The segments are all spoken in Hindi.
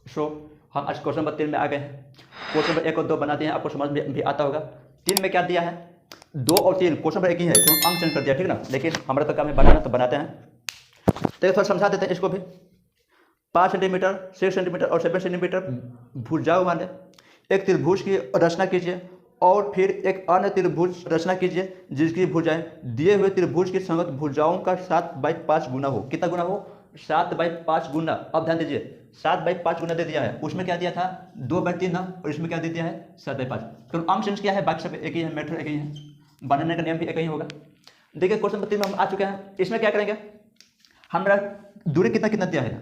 सो हम आज क्वेश्चन नंबर 3 में आ गए हैं। क्वेश्चन नंबर 1 और 2 बना दिए हैं, आपको समझ में भी आता होगा। 3 में क्या दिया है, 2 और 3 क्वेश्चन नंबर एक ही है, तो अंक चेंज कर दिया, ठीक ना। लेकिन हमारा तो काम है बनाना, तो बनाते हैं। तो थोड़ा समझा देते हैं इसको भी। 5 सेंटीमीटर, 6 सेंटीमीटर और 7 सेंटीमीटर भुजाओं वाले एक त्रिभुज की रचना कीजिए और फिर एक अन्य त्रिभुज रचना कीजिए जिसकी भुजाएं दिए हुए त्रिभुज की संगत भुजाओं का 7/5 गुना हो। कितना गुना हो? 7/5 गुना। अब ध्यान दीजिए, 7/5 गुना दे दिया है, उसमें क्या दिया था 2/3 ना, और इसमें क्या दे दिया है 7/5। तो अंक चेंज क्या है, बाकी सब एक ही है, मैटर एक ही है, बनाने का नियम भी एक ही होगा। देखिए क्वेश्चन नंबर 3 में हम आ चुके हैं। इसमें क्या करेंगे, हमारा दूरी कितना कितना दिया है,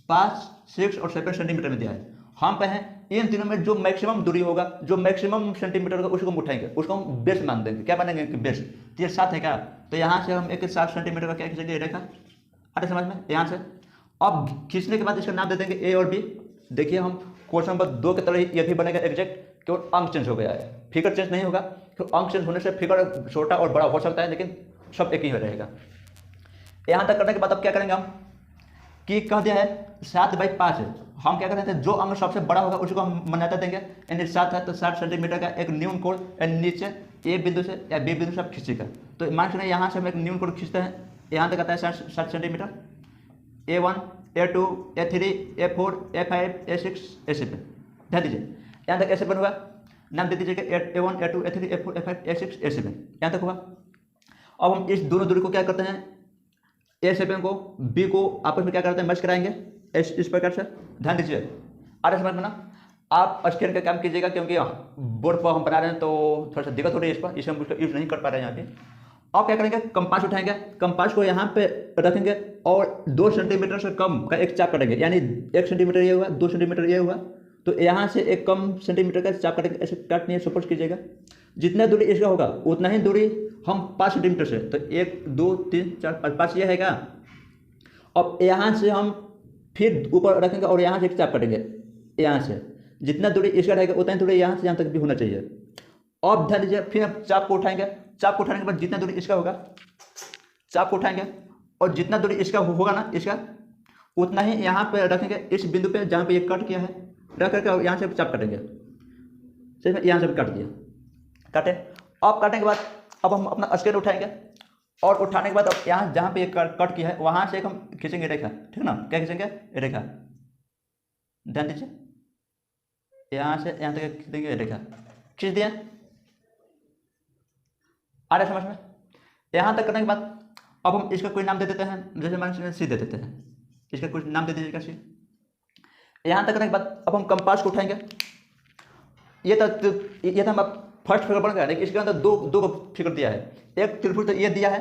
5, 6 और 7 सेंटीमीटर में दिया है। हम कहें इन तीनों में जो मैक्सिमम दूरी होगा, जो मैक्सिमम सेंटीमीटर होगा, उसको हम उठाएंगे, उसको हम बेस मान देंगे। क्या मानेंगे कि बेस, तो ये 7 है क्या, तो यहाँ से हम एक 7 सेंटीमीटर का क्या खींचेंगे, रेखा। अरे समझ में, यहाँ से अब खींचने के बाद इसका नाम दे देंगे ए और बी। देखिए हम क्वेश्चन नंबर 2 की तरह ये भी बनेगा एग्जैक्ट, केवल अंक चेंज हो गया है, फिगर चेंज नहीं होगा। तो अंक चेंज होने से फिगर छोटा और बड़ा हो सकता है, लेकिन सब एक ही रहेगा। यहाँ तक करने के बाद अब क्या करेंगे हम, कि कह दिया है 7/5 है, हम क्या करते हैं जो अंक सबसे बड़ा होगा उसको हम मान्यता देंगे। यानी 7 है तो 7 सेंटीमीटर का एक न्यून कोण नीचे ए बिंदु से या बी बिंदु से आप खींचेगा। तो मान चलिए यहाँ से हम एक न्यून कोण खींचते हैं, यहाँ तक आता है 7 centimetre. A1, A2, A3, A4, A5, A6, A7। ध्यान दीजिए यहाँ तक A7 हुआ, नाम दे दीजिएगा A1, A2, A3, A4, A5, A6, A7, यहाँ तक हुआ। अब हम इस दोनों दूरी को क्या करते हैं, A7 को B को आपस में क्या करते हैं, मैच कराएंगे इस प्रकार से। ध्यान दीजिए, आ रहा समझ में ना। आप स्केल का काम कीजिएगा, क्योंकि बोर्ड पर हम बना रहे हैं तो थोड़ा सा दिक्कत हो रही है इस पर, इसे हम उसको यूज नहीं कर पा रहे हैं यहाँ पे। अब क्या करेंगे, कंपास उठाएंगे, कंपास को यहाँ पे रखेंगे और 2 सेंटीमीटर से कम का एक चाप कटेंगे। यानी 1 सेंटीमीटर ये हुआ, 2 सेंटीमीटर ये हुआ, तो यहाँ से एक कम सेंटीमीटर का चाप कटेंगे। ऐसे काटनी है, सपोज कीजिएगा जितना दूरी इसका होगा उतना ही दूरी हम 5 सेंटीमीटर से, तो 1 2 3 4 5 ये है क्या। अब यहाँ से हम फिर ऊपर रखेंगे और यहाँ से एक चाप कटेंगे, यहाँ से जितना दूरी इसका रहेगा उतना ही दूरी यहाँ से यहाँ तक भी होना चाहिए। अब ध्यान दीजिए, फिर हम चाप को उठाएंगे, चाप को उठाने के बाद जितना दूरी इसका होगा, चाप को उठाएंगे और जितना दूरी इसका होगा ना, इसका उतना ही यहाँ पे रखेंगे, इस बिंदु पे जहाँ पे ये कट किया है, रख करके और यहाँ से चाप काटेंगे। सही, यहाँ से काट दिया, काटे। अब काटने के बाद अब हम अपना स्केल उठाएंगे और उठाने के बाद अब यहाँ जहाँ पे ये कट किया है वहाँ से एक हम खींचेंगे रेखा, ठीक ना। क्या खींचेंगे, रेखा। ध्यान दीजिए, यहाँ से यहाँ तक खींचेंगे रेखा, खींच दिया। आ रहा समझ में। यहाँ तक करने के बाद अब हम इसका कोई नाम दे देते हैं, जैसे मान सी दे देते हैं, इसका कुछ नाम दे दीजिएगा सी। यहाँ तक करने के बाद अब हम कंपास को उठाएंगे। ये तो हम फर्स्ट फिगर बन गया, लेकिन इसके अंदर दो फिगर दिया है। एक त्रिभुज तो ये दिया है,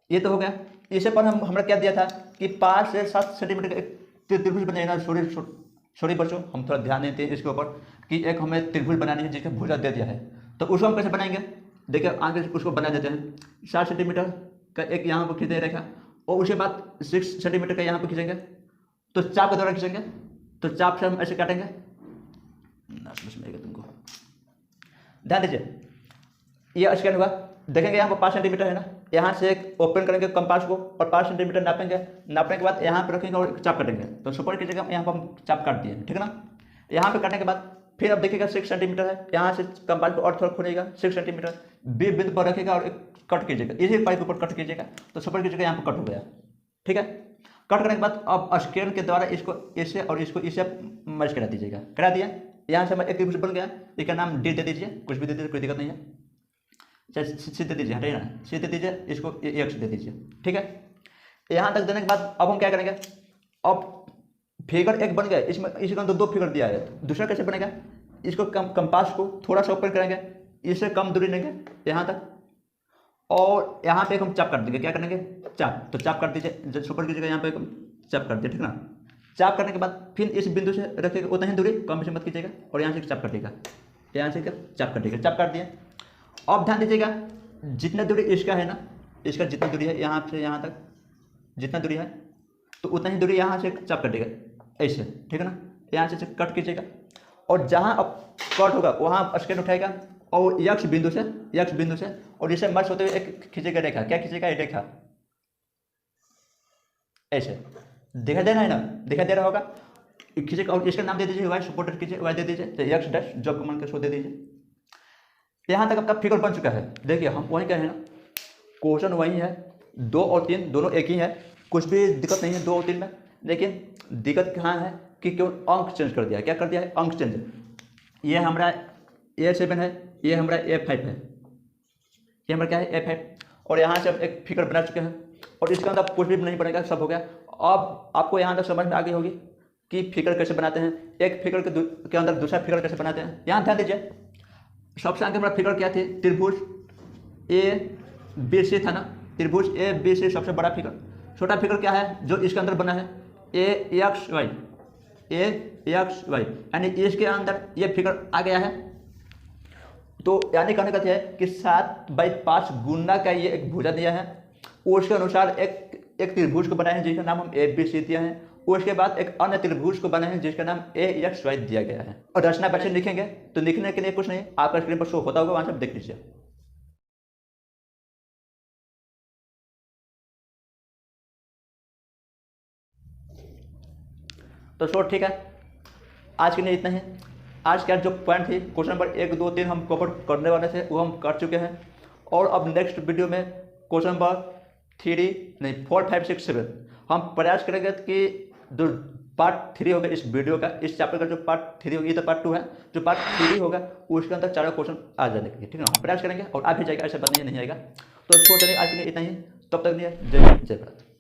ये तो हो गया। इसे पर हमरा क्या दिया था कि 5 से 7 सेंटीमीटर का एक त्रिभुज बनेगा। सॉरी बच्चों, हम थोड़ा ध्यान देते हैं इसके ऊपर कि एक हमें त्रिभुज बनानी है जिसका भुजा दे दिया है, तो उसको हम कैसे बनाएंगे। देखिए आगे उसको बना देते हैं। 7 सेंटीमीटर का एक यहाँ पर खींचे रेखा और उसके बाद 6 सेंटीमीटर का यहाँ पर खींचेंगे, तो चाप के द्वारा खींचेंगे, तो चाप से हम ऐसे काटेंगे ना, समझ में आएगा तुमको। ध्यान दीजिए, ये स्केल होगा, देखेंगे यहाँ पर 5 सेंटीमीटर है ना, यहाँ से एक ओपन करेंगे कंपास को और 5 सेंटीमीटर नापेंगे। नापने के बाद यहाँ पे रखेंगे और चाप काटेंगे, तो सुपर की जगह यहाँ पर हम चाप काट दिए, ठीक है ना। यहाँ पे काटने के बाद फिर अब देखिएगा 6 सेंटीमीटर है, यहाँ से कंपास को और थोड़ा खोलेगा 6 सेंटीमीटर, बी बिंदु पर रखेगा और एक कट कीजिएगा, इसी पाइप के ऊपर कट कीजिएगा, तो सुपर की जगह यहाँ पर कट हो गया, ठीक है। कट करने के बाद अब स्केल के द्वारा इसको इसे और इसको इसे मैच करा दीजिएगा, करा दिया। यहाँ से एक त्रिभुज बन गया, इसका नाम डी दे दीजिए, कुछ भी दे दीजिए, कोई दिक्कत नहीं है। चाहे सी दे दीजिए, हटाइए ना, सी दे दीजिए, इसको एक्स दे दीजिए, ठीक है। यहाँ तक देने के बाद अब हम क्या करेंगे, अब फिगर एक बन गया, इसमें इसके अंदर 2 फिगर दिया है, दूसरा कैसे बनेगा। इसको कंपास को थोड़ा सा ऊपर करेंगे, इससे कम दूरी लेंगे यहाँ तक और यहाँ पे हम चाप काट देंगे। क्या करेंगे, चाप, तो चाप काट दीजिए, जब सुपर कीजिएगा यहाँ पे चाप काट दिए, ठीक ना। चाप करने के बाद फिर इस बिंदु से रखिएगा, उतना ही दूरी, कम से मत कीजिएगा, और यहाँ से चाप काटिएगा, यहाँ से चाप काटिएगा, चाप काट दिए। अब ध्यान दीजिएगा, जितना दूरी इसका है ना, इसका जितना दूरी है यहाँ से यहाँ तक जितना दूरी है, तो उतना ही दूरी यहाँ से चाप काटिएगा ऐसे, ठीक है ना। यहाँ से कट कीजिएगा और जहाँ अब कट होगा वहाँ स्केल उठाएगा और यक्ष बिंदु से और इसे मर्ज होते हुए एक खींचेगा रेखा। क्या खींचेगा, रेखा ऐसे। दिखाई दे रहा है ना, दिखाई दे रहा होगा। किसी और इसका नाम दे दीजिए वाई, सपोर्टेड कीजिए वाई दे दीजिए, तो एक्स डैश जॉब कमांड के शो दे दीजिए। यहाँ तक आपका फिगर बन चुका है। देखिए हम वहीं कह रहे हैं ना, क्वेश्चन वही है, 2 और 3 दोनों एक ही है, कुछ भी दिक्कत नहीं है 2 और 3 में। लेकिन दिक्कत कहाँ है कि केवल अंक चेंज कर दिया है। क्या कर दिया है? अंक चेंज। ये हमारा A7 है, ये हमारा A5 है, ये हमारा क्या है? A5। और यहाँ से अब एक फिगर बना चुके हैं और इसके अंदर कुछ भी नहीं बनेगा, सब हो गया। अब आपको यहाँ तक समझ में आ गई होगी कि फिगर कैसे बनाते हैं, एक फिगर के अंदर दूसरा फिगर कैसे बनाते हैं। यहाँ ध्यान दीजिए, सबसे आगे हमारा फिगर क्या थी? त्रिभुज ABC था ना, त्रिभुज ABC सबसे बड़ा फिगर। छोटा फिगर क्या है जो इसके अंदर बना है? AXY, AXY, यानी इसके अंदर ये फिगर आ गया है। तो यानी कहने का है कि 7/5 गुना का ये एक भुजा दिया है, उसके अनुसार एक त्रिभुज को बनाए हैं जिसका नाम हम ABC दिया है। उसके बाद एक अन्य त्रिभुज को बनाए हैं जिसका नाम AXY दिया गया है। और रचना पैसे लिखेंगे तो लिखने के लिए कुछ नहीं, आपका स्क्रीन पर शो होता होगा, वहां से देख लीजिए। तो शो ठीक है, आज के लिए इतना ही। आज का जो पॉइंट थी क्वेश्चन नंबर 1, 2, 3 हम कवर करने वाले थे, वो हम कर चुके हैं। और अब नेक्स्ट वीडियो में क्वेश्चन नंबर 4, 5, 6, 7 हम प्रयास करेंगे कि जो पार्ट 3 होगा इस वीडियो का, इस चैप्टर का जो पार्ट 3 होगी, ये तो पार्ट 2 है, जो पार्ट 3 होगा उसके अंदर 4 क्वेश्चन आ जाने के, ठीक है ना। हम प्रयास करेंगे और आ भी जाएगा, ऐसा बात नहीं आएगा। तो छोड़ चलिए आज के लिए इतना ही, तब तक लिए जय हिंद जय भारत।